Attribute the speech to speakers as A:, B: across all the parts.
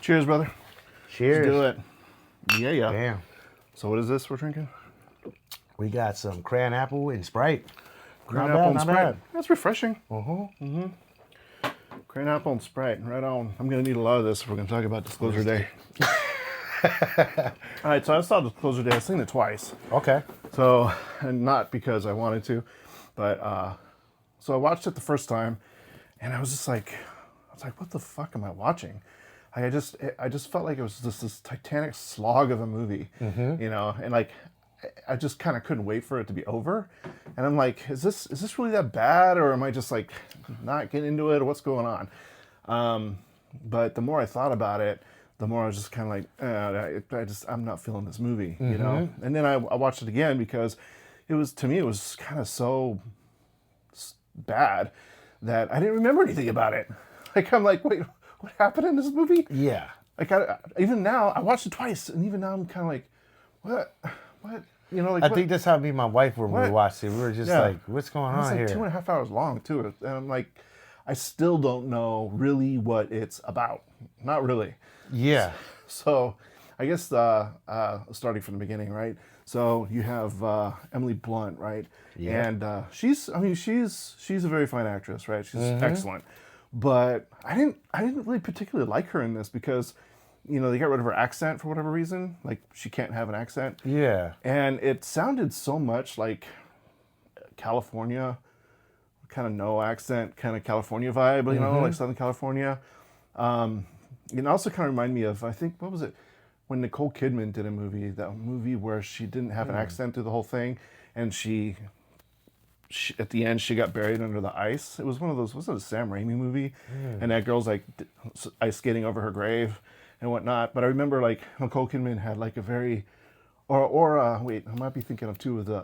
A: Cheers, brother.
B: Cheers.
A: Let's do it. Yeah.
B: Damn.
A: So what is this we're drinking?
B: We got some cran apple and Sprite.
A: Cran
B: Not
A: apple
B: bad,
A: and
B: not
A: Sprite.
B: bad.
A: That's refreshing.
B: Uh-huh.
A: Cran apple and Sprite. Right on. I'm going to need a lot of this if we're going to talk about Disclosure Day. All right, so I saw Disclosure Day. I've seen it twice.
B: Okay.
A: So, and not because I wanted to, but so I watched it the first time, and I was like, what the fuck am I watching? I just felt like it was just this titanic slog of a movie, you know, and like I just kind of couldn't wait for it to be over, and I'm like, is this really that bad, or am I just like not getting into it, or what's going on? But the more I thought about it, the more I was just kind of like, I'm not feeling this movie, you know. And then I watched it again because it was kind of so bad that I didn't remember anything about it. Like I'm like, wait, what happened in this movie?
B: Yeah.
A: Like even now, I watched it twice, and even now I'm kind of like, what? You know, like
B: I think that's how me and my wife were when we watched it. We were just like, what's going on here?
A: It's like 2.5 hours long too, and I'm like, I still don't know really what it's about. Not really.
B: Yeah.
A: So, I guess starting from the beginning, right? So you have Emily Blunt, right?
B: Yeah.
A: And she's a very fine actress, right? She's excellent. But I didn't really particularly like her in this because, you know, they got rid of her accent for whatever reason. Like she can't have an accent.
B: Yeah.
A: And it sounded so much like California, kind of no accent, kind of California vibe, you know, like Southern California. It also kind of reminded me of, I think, what was it? When Nicole Kidman did that movie where she didn't have an accent through the whole thing, and she at the end she got buried under the ice. It was one of those. Was it a Sam Raimi movie? And that girl's like ice skating over her grave and whatnot. But I remember like Nicole Kidman had like a very, wait, I might be thinking of two of the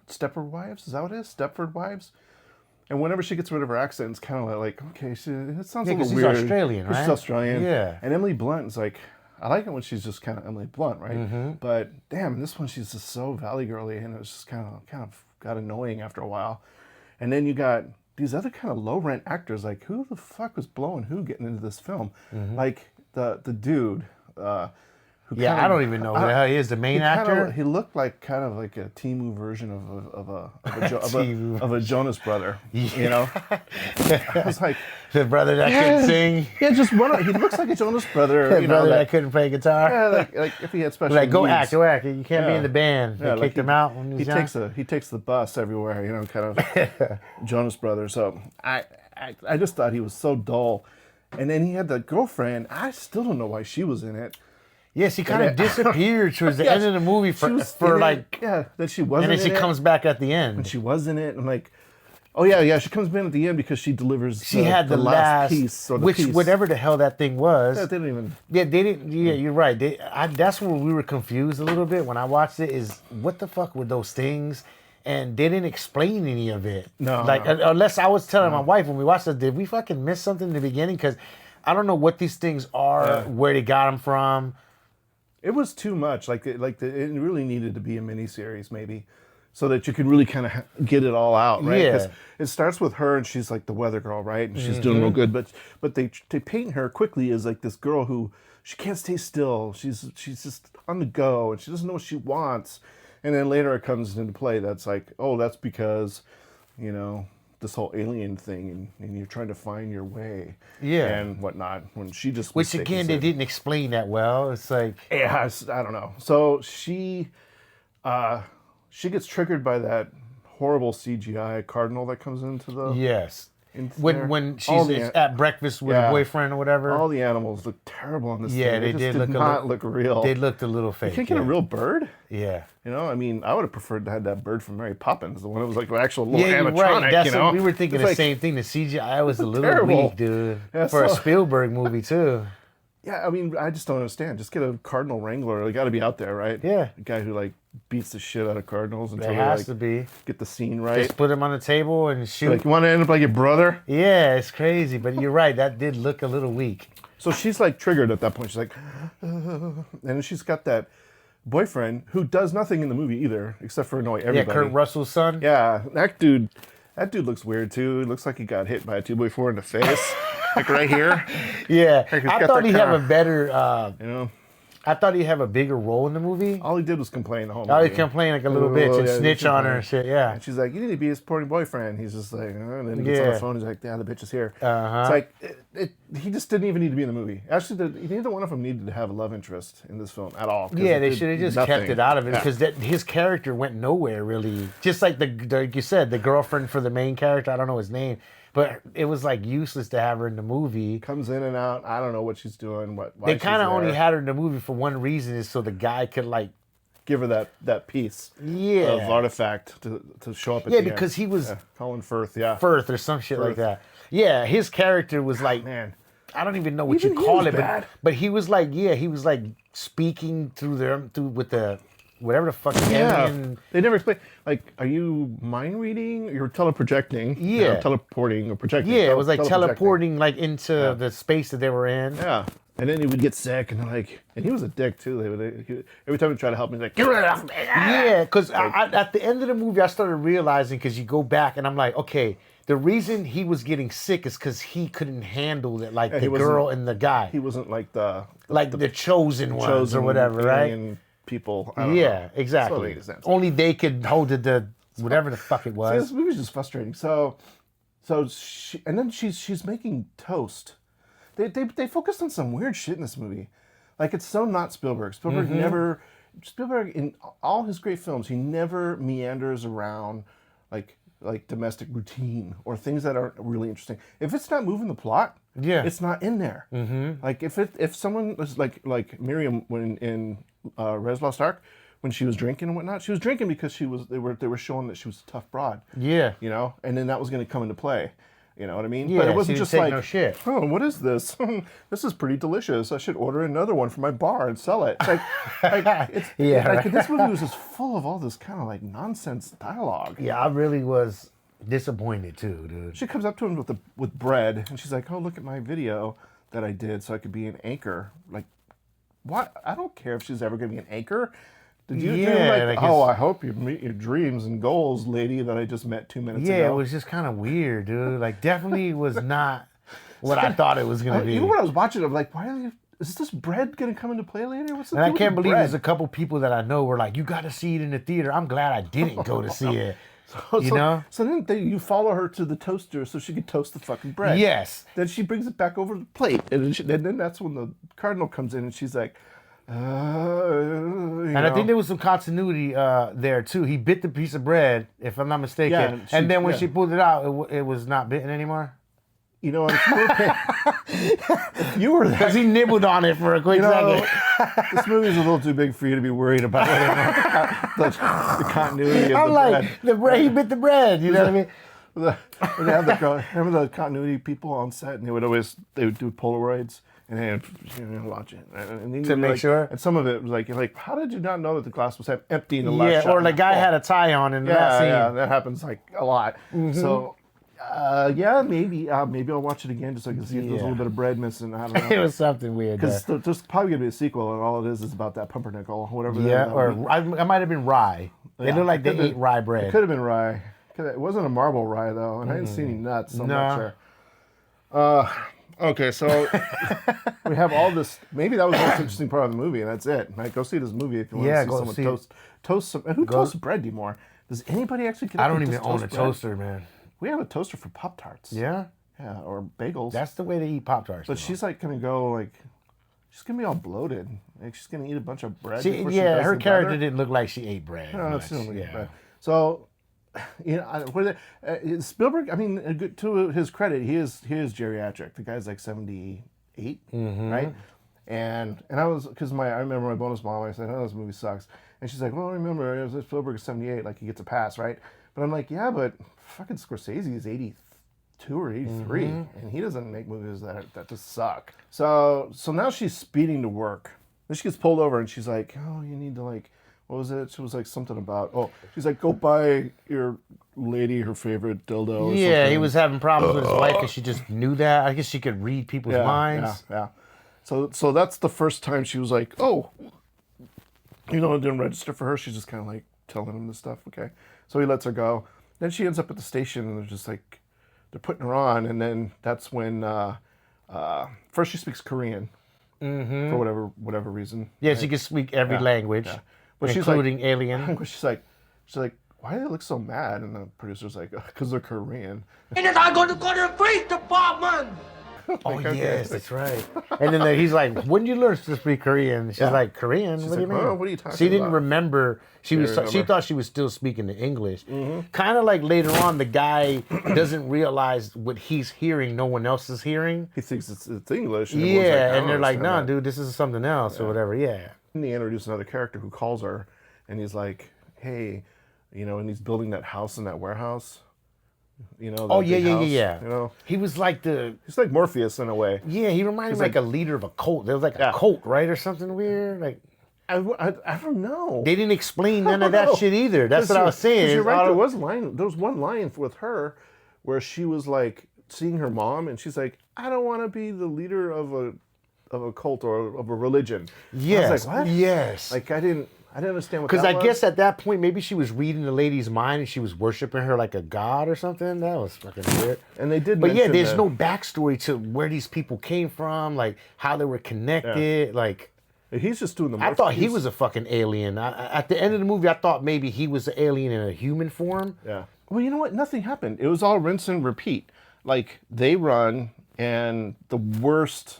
A: Stepford Wives. Is that what it is? Stepford Wives. And whenever she gets rid of her accent, it's kind of like, okay, it sounds a little weird.
B: She's Australian, right?
A: She's Australian.
B: Yeah.
A: And Emily Blunt is like, I like it when she's just kind of Emily Blunt, right? But damn, in this one she's just so Valley girly, and it was just kind of got annoying after a while. And then you got these other kind of low rent actors, like who the fuck was blowing who getting into this film? Like the dude.
B: I don't even know who the hell he is. The main actor.
A: He looked like kind of like a Timu version of a Jonas brother. You know, I was like
B: the brother that couldn't sing.
A: Yeah, just one. He looks like a Jonas brother.
B: The brother that couldn't play guitar.
A: Yeah, like if he had special
B: like go
A: needs.
B: act. You can't be in the band. They kicked him out when he was young.
A: He takes the bus everywhere. You know, kind of Jonas brother. So I just thought he was so dull. And then he had the girlfriend. I still don't know why she was in it.
B: Yes, he kind of disappeared towards the end of the movie for like...
A: that she wasn't in it.
B: And then she comes back at the end.
A: And she was in it. I'm like, oh yeah, she comes in at the end because she delivers
B: she had the last piece. Or the piece. Whatever the hell that thing was.
A: Yeah, they didn't even...
B: Yeah, they didn't... Yeah, you're right. That's where we were confused a little bit when I watched it, is what the fuck were those things? And they didn't explain any of it.
A: No.
B: Unless I was telling my wife when we watched it, did we fucking miss something in the beginning? Because I don't know what these things are, where they got them from.
A: It was too much. It really needed to be a miniseries, maybe, so that you could really kind of get it all out, right? Because it starts with her, and she's like the weather girl, right? And she's doing real good, but they paint her quickly as like this girl who she can't stay still. She's just on the go, and she doesn't know what she wants. And then later it comes into play. That's like, oh, that's because, you know, this whole alien thing, and you're trying to find your way, and whatnot. When she just
B: which again they didn't explain that well. It's like
A: I don't know. So she gets triggered by that horrible CGI cardinal that comes into the
B: when she's at breakfast with a boyfriend or whatever.
A: All the animals look terrible on this.
B: Yeah,
A: thing.
B: they
A: did not look real.
B: They looked a little fake.
A: You can't get a real bird.
B: Yeah.
A: You know, I mean, I would have preferred to have that bird from Mary Poppins, the one that was like an actual little animatronic.
B: Right. That's
A: you know,
B: we were thinking the same thing. The CGI was a little
A: terrible.
B: Weak, dude, for a Spielberg movie too.
A: Yeah, I mean, I just don't understand. Just get a cardinal wrangler. They got to be out there, right?
B: Yeah.
A: A guy who like beats the shit out of cardinals until
B: they has to be.
A: Get the scene right.
B: Just put him on the table and shoot.
A: Like, you want to end up like your brother?
B: Yeah, it's crazy, but you're right. That did look a little weak.
A: So she's like triggered at that point. She's like, and she's got that boyfriend who does nothing in the movie either, except for annoy everybody.
B: Yeah, Kurt Russell's son.
A: Yeah, that dude looks weird too. It looks like he got hit by a 2x4 in the face. like right here.
B: Yeah,
A: Like, he's
B: I
A: got
B: thought
A: that
B: he'd have
A: kinda-
B: a better.
A: You know,
B: I thought he'd have a bigger role in the movie.
A: all he did was complain the whole movie.
B: Oh, he complained like a little bitch and snitch on her and shit. Yeah.
A: And she's like, "You need to be his supporting boyfriend." He's just like, and then he gets on the phone. He's like, "Yeah, the bitch is here." It's like he just didn't even need to be in the movie. Actually, neither one of them needed to have a love interest in this film at all.
B: Yeah, they should have just kept it out of it because his character went nowhere really. Just like like you said, the girlfriend for the main character. I don't know his name, but it was like useless to have her in the movie.
A: Comes in and out. I don't know what she's doing. Why
B: they kind of only had her in the movie for one reason, is so the guy could like
A: give her that piece of artifact to show up at the end.
B: because he was
A: Colin Firth,
B: Firth or some shit like that. Yeah, his character was like,
A: man,
B: I don't even know what
A: Even
B: you
A: he
B: call
A: was
B: it,
A: bad.
B: but he was like, he was like speaking through with the whatever the fuck alien.
A: They never explain. Like, are you mind reading? You're teleprojecting.
B: Yeah.
A: Teleporting or projecting.
B: Yeah, it was like
A: teleprojecting.
B: teleporting like into the space that they were in.
A: Yeah. And then he would get sick, and and he was a dick too. Every time he tried to help me, he's like, "Get rid of me!"
B: Yeah, because at the end of the movie, I started realizing, because you go back and I'm like, okay, the reason he was getting sick is because he couldn't handle it, like the girl and the guy.
A: He wasn't like the
B: chosen ones or whatever, right?
A: People. I don't know.
B: Exactly.
A: So
B: Only they could hold the whatever the fuck it was.
A: See, this movie's just frustrating. So she's making toast. They focused on some weird shit in this movie. Like, it's so not Spielberg. Spielberg in all his great films, he never meanders around like domestic routine or things that aren't really interesting. If it's not moving the plot, it's not in there. Like if someone was like Miriam when in Res Lost Ark, when she was drinking and whatnot, she was drinking because they were showing that she was a tough broad.
B: Yeah.
A: You know, and then that was going to come into play. You know what I mean?
B: Yeah,
A: but it wasn't
B: she
A: just
B: didn't
A: like,
B: take no shit.
A: "Oh, what is this? This is pretty delicious. I should order another one for my bar and sell it." Like this movie was just full of all this kind of like nonsense dialogue.
B: Yeah, I really was disappointed too, dude.
A: She comes up to him with bread, and she's like, "Oh, look at my video that I did so I could be an anchor." Like, what? I don't care if she's ever going to be an anchor. Did you I hope you meet your dreams and goals, lady, that I just met 2 minutes ago.
B: Yeah, it was just kind of weird, dude. Like, definitely was not what I thought it was going to be.
A: Even when I was watching it, I'm like, is this bread going to come into play later? What's the
B: And I can't believe there's a couple people that I know were like, you got to see it in the theater. I'm glad I didn't go to see it. You know?
A: So then you follow her to the toaster so she could toast the fucking bread.
B: Yes.
A: Then she brings it back over the plate. And then that's when the cardinal comes in and she's like,
B: I think there was some continuity there too. He bit the piece of bread, if I'm not mistaken.
A: Yeah,
B: and then when she pulled it out, it was not bitten anymore.
A: You know, if you were there,
B: because he nibbled on it for a quick second.
A: This movie's a little too big for you to be worried about the continuity of
B: I'm
A: the
B: like,
A: bread.
B: the bread, he bit the bread. You know what I mean?
A: When they have remember the continuity people on set, and they would do Polaroids. And then watch it and
B: to make sure.
A: And some of it was like, how did you not know that the glass was empty in the last shot?
B: Or the guy had a tie on in that scene.
A: Yeah, that happens like a lot. So, maybe I'll watch it again just so I can see if there's a little bit of bread missing. I don't know.
B: It was something weird.
A: Because there's probably gonna be a sequel, and all it is about that pumpernickel, whatever.
B: Yeah, or I might have been rye. They look like they ate rye bread.
A: It could have been rye. It wasn't a marble rye though, and I didn't see any nuts. So I'm not sure. Okay, so we have all this. Maybe that was the most interesting part of the movie, and that's it. Right? Go see this movie if you want to see someone toast some. And who toasts bread anymore? Does anybody actually get?
B: I don't even own a toaster, man.
A: We have a toaster for Pop-Tarts.
B: Yeah?
A: Yeah, or bagels.
B: That's the way to eat Pop-Tarts.
A: But she's like gonna go like, she's gonna be all bloated. Like she's gonna eat a bunch of bread.
B: Her character didn't look like she ate bread.
A: No, she didn't eat bread. So. You know, Spielberg. I mean, to his credit, he is geriatric. The guy's like 78, right? And I was I remember my bonus mom. I said, "Oh, this movie sucks," and she's like, "Well, remember, Spielberg is 78. Like he gets a pass, right?" But I'm like, "Yeah, but fucking Scorsese is 82 or 83, and he doesn't make movies that just suck." So now she's speeding to work. Then she gets pulled over, and she's like, "Oh, you need to like." What was it? She was like something about, she's like, go buy your lady her favorite dildo or something.
B: He was having problems with his wife because she just knew that. I guess she could read people's minds.
A: Yeah. So that's the first time she was like, it didn't register for her. She's just kind of like telling him this stuff. Okay. So he lets her go. Then she ends up at the station and they're just like, they're putting her on. And then that's when First, she speaks Korean for whatever reason.
B: Yeah, she can speak every language,
A: But
B: including alien.
A: she's like, why do they look so mad? And the producer's like, because they're Korean.
C: And I go to the police department.
B: Oh, yes, that's right. And then he's like, when did you learn to speak Korean? She's like, Korean? What do you mean?
A: Oh, what are you talking
B: She didn't
A: about?
B: remember. She thought she was still speaking the English. Kind of like later on, the guy doesn't realize what he's hearing, no one else is hearing.
A: He thinks it's English. And
B: And they're like, nah, dude, this is something else or whatever. Yeah.
A: And they introduce another character who calls her, and he's like, hey, and he's building that house in that warehouse.
B: Oh,
A: that big house,
B: yeah. He was like
A: he's like Morpheus in a way.
B: Yeah, he reminded me like a leader of a cult. There was like a cult, right, or something weird. Like
A: I don't know.
B: they didn't explain none of that shit either. That's what I was saying.
A: You're right. There was one line with her where she was like seeing her mom, and she's like, I don't want to be the leader of a cult or of a religion.
B: Yes.
A: I was like, what?
B: Yes.
A: Like I didn't understand what.
B: Because
A: I
B: guess at that point maybe she was reading the lady's mind and she was worshiping her like a god or something. That was fucking weird.
A: And they did.
B: But yeah, there's no backstory to where these people came from, like how they were connected. Like
A: he's just doing the.
B: I thought he was a fucking alien. At the end of the movie, I thought maybe he was an alien in a human form.
A: Yeah. Well, you know what? Nothing happened. It was all rinse and repeat. Like they run, and the worst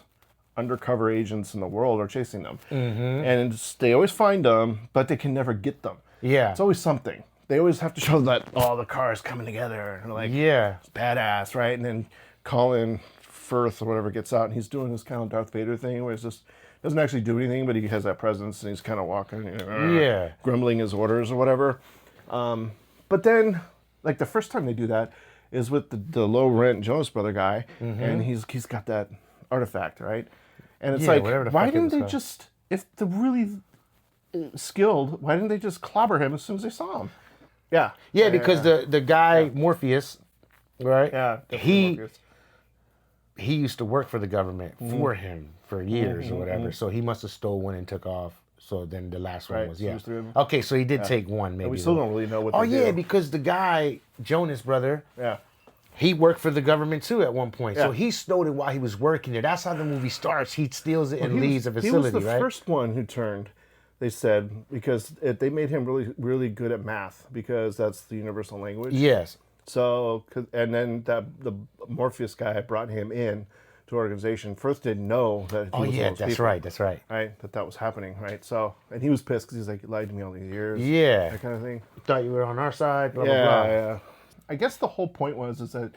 A: undercover agents in the world are chasing them, and they always find them, but they can never get them.
B: Yeah.
A: It's always something. They always have to show that the cars coming together, and like it's badass, right? And then Colin Firth or whatever gets out, and he's doing this kind of Darth Vader thing where he's just doesn't actually do anything, but he has that presence, and he's kind of walking, grumbling his orders or whatever. But then, like the first time they do that is with the low rent Jonas Brother guy, and he's got that artifact, right? And it's like, why didn't they just, if they're really skilled, why didn't they just clobber him as soon as they saw him? Yeah.
B: Yeah, because the guy, Morpheus, right?
A: Yeah.
B: He used to work for the government for him for years or whatever. So he must have stole one and took off. So then the last one was,
A: so there's 3 of them.
B: Okay, so he did take one maybe.
A: We still don't really know what they do.
B: Because the guy, Jonas Brother,
A: Yeah.
B: he worked for the government too at one point. So
A: Yeah.
B: he stole it while he was working there. That's how the movie starts. He steals it and leaves the facility,
A: He was the
B: right?
A: first one who turned, they said, because they made him really, really good at math, because that's the universal language.
B: Yes.
A: So, and then the Morpheus guy brought him in to the organization. First didn't know that he was one of those
B: that's
A: people,
B: right. That's right.
A: right, that was happening, right? So, and he was pissed because he's like, you lied to me all these years.
B: Yeah.
A: That kind of thing.
B: Thought you were on our side, blah, blah, blah.
A: Yeah. I guess the whole point is that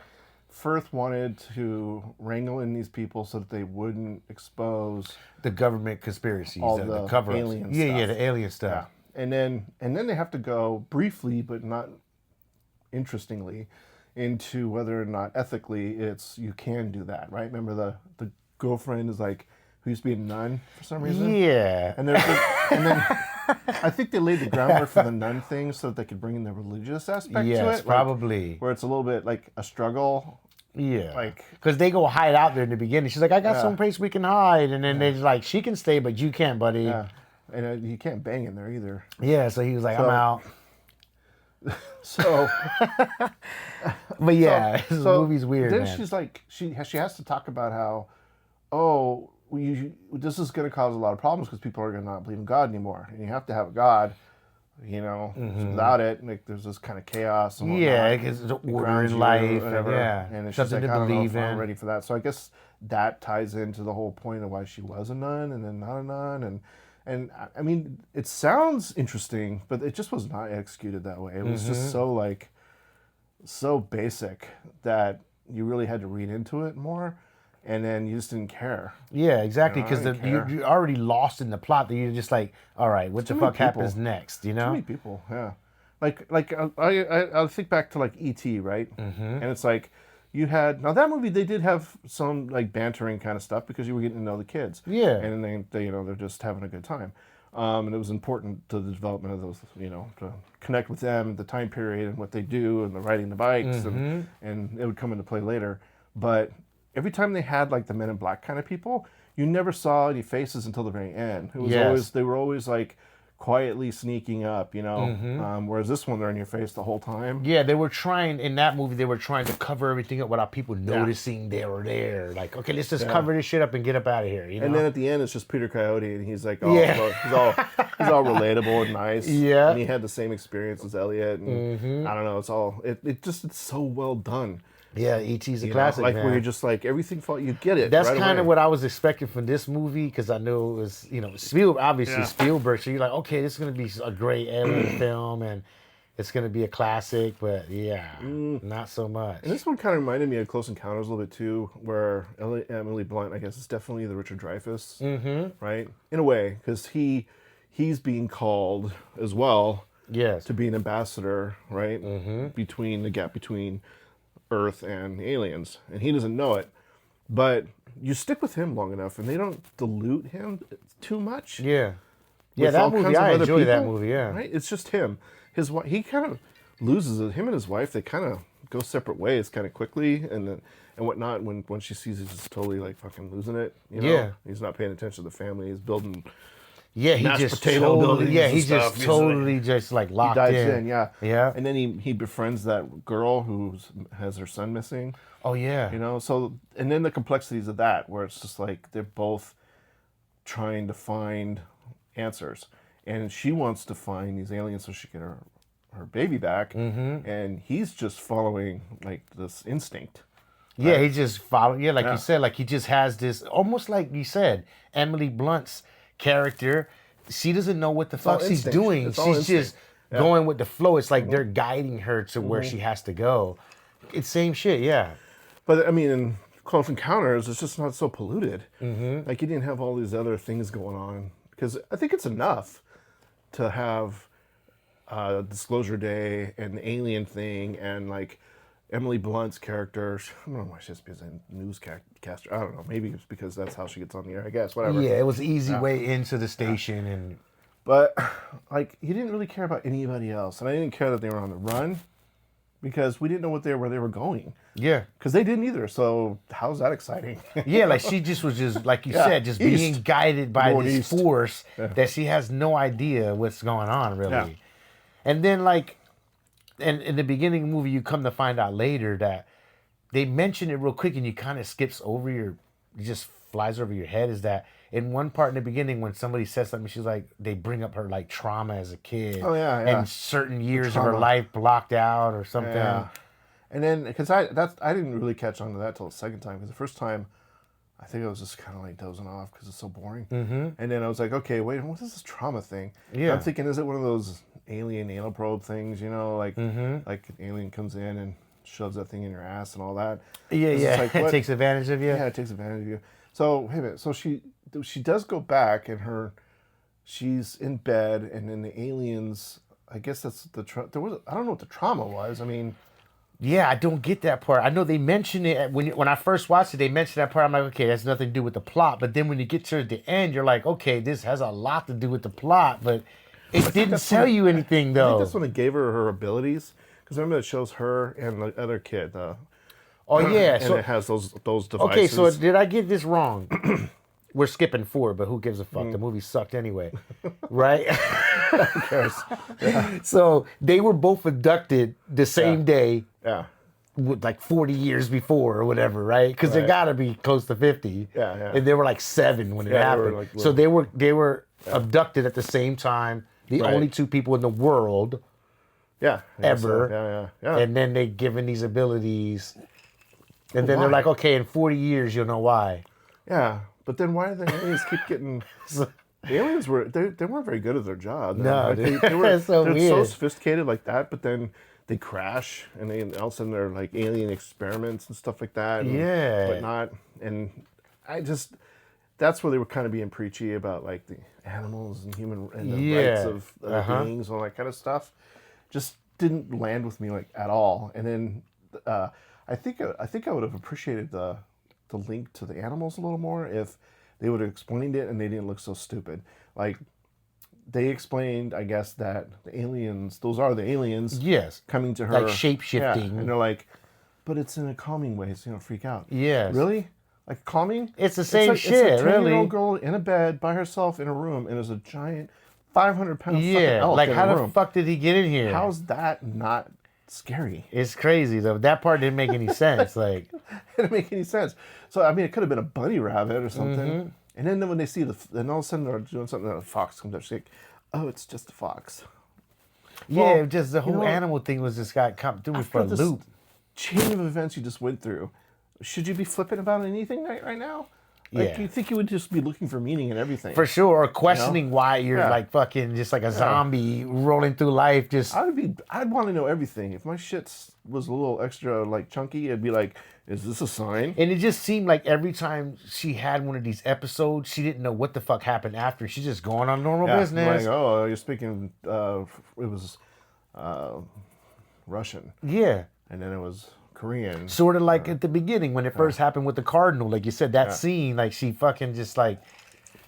A: Firth wanted to wrangle in these people so that they wouldn't expose
B: The government conspiracies,
A: all
B: the
A: the
B: cover-ups.
A: alien
B: Yeah,
A: stuff.
B: the alien stuff.
A: Yeah. And then they have to go briefly, but not interestingly, into whether or not ethically you can do that, right? Remember the girlfriend is like, who used to be a nun for some reason?
B: Yeah.
A: And then I think they laid the groundwork for the nun thing so that they could bring in the religious aspect to it.
B: Yes,
A: like,
B: probably.
A: where it's a little bit like a struggle.
B: Yeah.
A: Like,
B: because they go hide out there in the beginning. She's like, I got some place we can hide. And then they're like, she can stay, but you can't, buddy.
A: yeah. And you can't bang in there either.
B: Yeah, so he was like, I'm out.
A: So,
B: But yeah, this movie's weird,
A: then
B: man.
A: she's like, she has to talk about how, this is going to cause a lot of problems because people are going to not believe in God anymore, and you have to have a God, without it, like there's this kind of chaos. And
B: Yeah, because it's order in life,
A: and it's just
B: something
A: like,
B: to
A: I don't know
B: believe
A: if I'm
B: in.
A: ready for that. So I guess that ties into the whole point of why she was a nun and then not a nun, and I mean, it sounds interesting, but it just was not executed that way. It was just so basic that you really had to read into it more, and then you just didn't care.
B: Yeah, exactly,
A: I
B: because
A: didn't care.
B: you're already lost in the plot that you're just like, all right, what the
A: many
B: fuck happens
A: people.
B: next, you
A: Too
B: know?
A: many people, yeah. Like I think back to like E.T., right? And it's like you had that movie. They did have some like bantering kind of stuff because you were getting to know the kids.
B: Yeah.
A: And they they're just having a good time. And it was important to the development of those, to connect with them, the time period and what they do, and the riding the bikes, and it would come into play later. But every time they had like the Men in Black kind of people, you never saw any faces until the very end. It was
B: Yes.
A: they were always like quietly sneaking up, you know. Whereas this one, they're in your face the whole time.
B: Yeah, they were trying in that movie. They were trying to cover everything up without people noticing they were there. Like, okay, let's just cover this shit up and get up out of here. You know?
A: And then at the end, it's just Peter Coyote, and he's like, he's all relatable and nice.
B: Yeah,
A: and he had the same experience as Elliot. And I don't know, it's so well done.
B: Yeah, E.T.'s a classic,
A: like
B: man.
A: where you're just like everything you get it.
B: That's
A: right
B: kind of
A: away.
B: what I was expecting from this movie because I knew it was, you know, Spielberg. So you're like, okay, this is gonna be a great alien film and it's gonna be a classic. But yeah, not so much.
A: And this one kind of reminded me of Close Encounters a little bit too, where Emily Blunt, I guess, is definitely the Richard Dreyfuss, right? In a way, because he's being called as well, to be an ambassador, right? Between the gap between Earth and aliens, and he doesn't know it, but you stick with him long enough and they don't dilute him too much.
B: That movie, I enjoy that movie.
A: Right, it's just him. His wife, he kind of loses it. Him and his wife, they kind of go separate ways kind of quickly and whatnot. When she sees he's just totally like fucking losing it, you know. He's not paying attention to the family. He's building
B: he just totally just like locked
A: he dives
B: in.
A: Yeah. And then he befriends that girl who has her son missing.
B: Oh yeah.
A: You know, so and then the complexities of that, where it's just like they're both trying to find answers, and she wants to find these aliens so she can get her baby back, and he's just following like this instinct.
B: Yeah, he just followed. Yeah, like you said, like he just has this almost like you said, Emily Blunt's character, she doesn't know what the fuck she's doing. She's just going with the flow. It's like they're guiding her to where she has to go. It's same shit, yeah.
A: But I mean, in Close Encounters, it's just not so polluted. Like you didn't have all these other things going on. Because I think it's enough to have Disclosure Day and the alien thing and like Emily Blunt's character. I don't know why she has to be a newscaster. I don't know. Maybe it's because that's how she gets on the air. I guess whatever.
B: Yeah, it was an easy way into the station,
A: but like he didn't really care about anybody else, and I didn't care that they were on the run because we didn't know where they were going.
B: Yeah,
A: because they didn't either. So how's that exciting?
B: Yeah, like she just was just like you said, just being guided by this force that she has no idea what's going on really, and then like. And in the beginning of the movie, you come to find out later that they mention it real quick and you kind of skips over it just flies over your head, is that in one part in the beginning when somebody says something, she's like, they bring up her like trauma as a kid.
A: Oh, yeah.
B: And certain years of her life blocked out or something.
A: Yeah. And then, because I didn't really catch on to that till the second time, because the first time, I think I was just kind of like dozing off because it's so boring. And then I was like, okay, wait, what is this trauma thing? Yeah. I'm thinking, is it one of those alien anal probe things, you know, like like an alien comes in and shoves that thing in your ass and all that.
B: Yeah.
A: Like,
B: it takes advantage of you.
A: Yeah, it takes advantage of you. So, hey, man, so she does go back and she's in bed and then the aliens, I guess that's I don't know what the trauma was. I mean...
B: Yeah, I don't get that part. I know they mention it when I first watched it. They mentioned that part. I'm like, okay, that's nothing to do with the plot. But then when you get to the end, you're like, okay, this has a lot to do with the plot. But it didn't tell you anything, though.
A: I think that's when it gave her abilities. Because remember, it shows her and the other kid.
B: Oh yeah,
A: and it has those devices.
B: Okay, so did I get this wrong? We're skipping 4, but who gives a fuck? The movie sucked anyway, right?
A: Who cares? Yeah.
B: So they were both abducted the same day.
A: Yeah.
B: Like 40 years before or whatever, right? Because they gotta be close to 50.
A: Yeah.
B: And they were like 7 when it happened. So they were abducted at the same time. The only 2 people in the world.
A: Yeah.
B: Ever.
A: Yeah.
B: And then they given these abilities. And then they're like, okay, in 40 years you'll know why.
A: Yeah. But then why do the aliens keep getting... The aliens they weren't very good at their job.
B: No,
A: they're so sophisticated like that, but then they crash and all of a sudden they're like alien experiments and stuff like that. And whatnot. And that's where they were kind of being preachy about like the animals and the rights of beings and all that kind of stuff. Just didn't land with me like at all. And then I think I would have appreciated the link to the animals a little more if they would have explained it and they didn't look so stupid. Like they explained, I guess, that the aliens, those are the aliens coming to her.
B: Like shape-shifting.
A: Yeah. And they're like, but it's in a calming way, so you don't freak out.
B: Yes.
A: Really? Like calming?
B: It's the same shit,
A: it's a 10-year-old
B: really.
A: girl in a bed by herself in a room and there's a giant 500 pound fucking
B: Yeah,
A: elk
B: like
A: in
B: how
A: a
B: the
A: room.
B: fuck did he get in here?
A: How's that not scary?
B: It's crazy though. That part didn't make any sense. Like,
A: It didn't make any sense. So I mean, it could have been a bunny rabbit or something. And then when they see then all of a sudden they're doing something, and a fox comes up. She's like, "Oh, it's just a fox."
B: yeah,
A: Well,
B: just the whole animal thing was just got threw me for a
A: this
B: loop.
A: chain of events you just went through, should you be flipping about anything right now? Like,
B: Yeah.
A: you think you would just be looking for meaning in everything?
B: For sure, or questioning why you're
A: Yeah.
B: like fucking just like a zombie rolling through life. Just
A: I'd want to know everything. If my shit was a little extra like chunky, I'd be like, is this a sign?
B: and it just seemed like every time she had one of these episodes, she didn't know what the fuck happened after. She's just going on normal business.
A: Like, oh, you're speaking. It was Russian,
B: Yeah.
A: and then it was Korean.
B: Sort of like at the beginning when it first happened with the cardinal, like you said, that scene, like she fucking just like,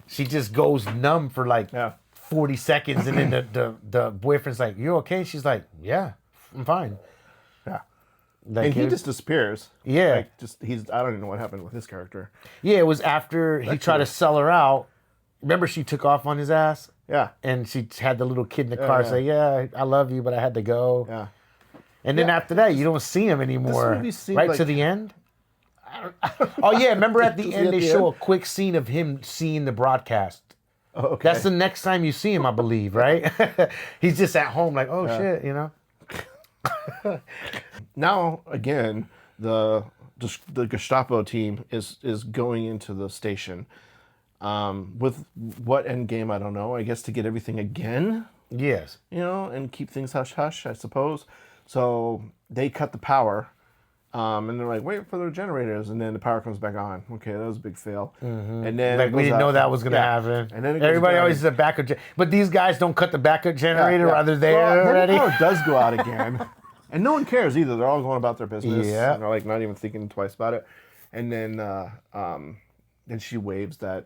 B: she just goes numb for like 40 seconds, and then the boyfriend's like, "You okay?" She's like, "Yeah, I'm fine."
A: Yeah.
B: Like
A: And he just disappears.
B: Yeah.
A: Like I don't even know what happened with his character.
B: Yeah, it was after he tried to sell her out. Remember, she took off on his ass,
A: Yeah.
B: and she had the little kid in the car say, "Yeah, I love you, but I had to go."
A: Yeah.
B: And then after that, you don't see him anymore.
A: movie seemed
B: Right
A: like-
B: to the end. Oh yeah, remember at the
A: Was he
B: end
A: at
B: they
A: the
B: show
A: end?
B: a quick scene of him seeing the broadcast.
A: Oh, okay.
B: That's the next time you see him, I believe, right? He's just at home, like, oh shit, you know.
A: Now again, the Gestapo team is going into the station. With what end game, I don't know. I guess to get everything again,
B: Yes.
A: and keep things hush hush, I suppose. So they cut the power, and they're like, wait for the generators, and then the power comes back on. Okay, that was a big fail. And then
B: Like
A: it
B: we
A: goes
B: didn't
A: out.
B: know that was gonna
A: Yeah.
B: happen.
A: And then it goes
B: everybody
A: down.
B: always is a backup, but these guys don't cut the backup generator.
A: Yeah.
B: Are they there
A: Well, then
B: already?
A: the power does go out again, and no one cares either. They're all going about their business.
B: Yeah.
A: And they're like not even thinking twice about it. And then she waves that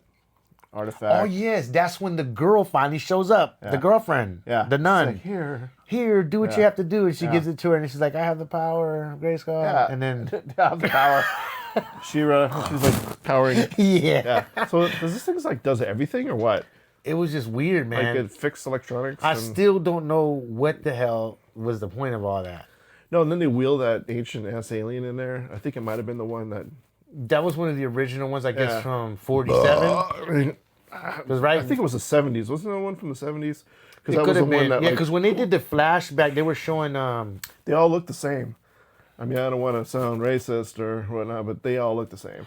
A: artifact.
B: Oh yes, that's when the girl finally shows up. The girlfriend,
A: Yeah.
B: the nun.
A: She's like,
B: Here, do what you have to do. And she gives it to her, and she's like, I have the power, Grayskull.
A: Yeah.
B: And then,
A: have the power. She-Ra, she's like powering.
B: yeah.
A: So does this thing does everything or what?
B: It was just weird, man.
A: Like it fixed electronics?
B: I
A: and-
B: still don't know what the hell was the point of all that.
A: No, and then they wheel that ancient ass alien in there. I think it might have been the one that.
B: That was one of the original ones, I guess,
A: Yeah.
B: from 47.
A: I mean,
B: Was right.
A: I think it was the 70s. Wasn't there one from the 70s? Because
B: it
A: that
B: could
A: was the
B: have
A: one
B: been.
A: that
B: Yeah, because when they did the flashback, they were showing.
A: they all look the same. I mean, I don't want to sound racist or whatnot, but they all look the same.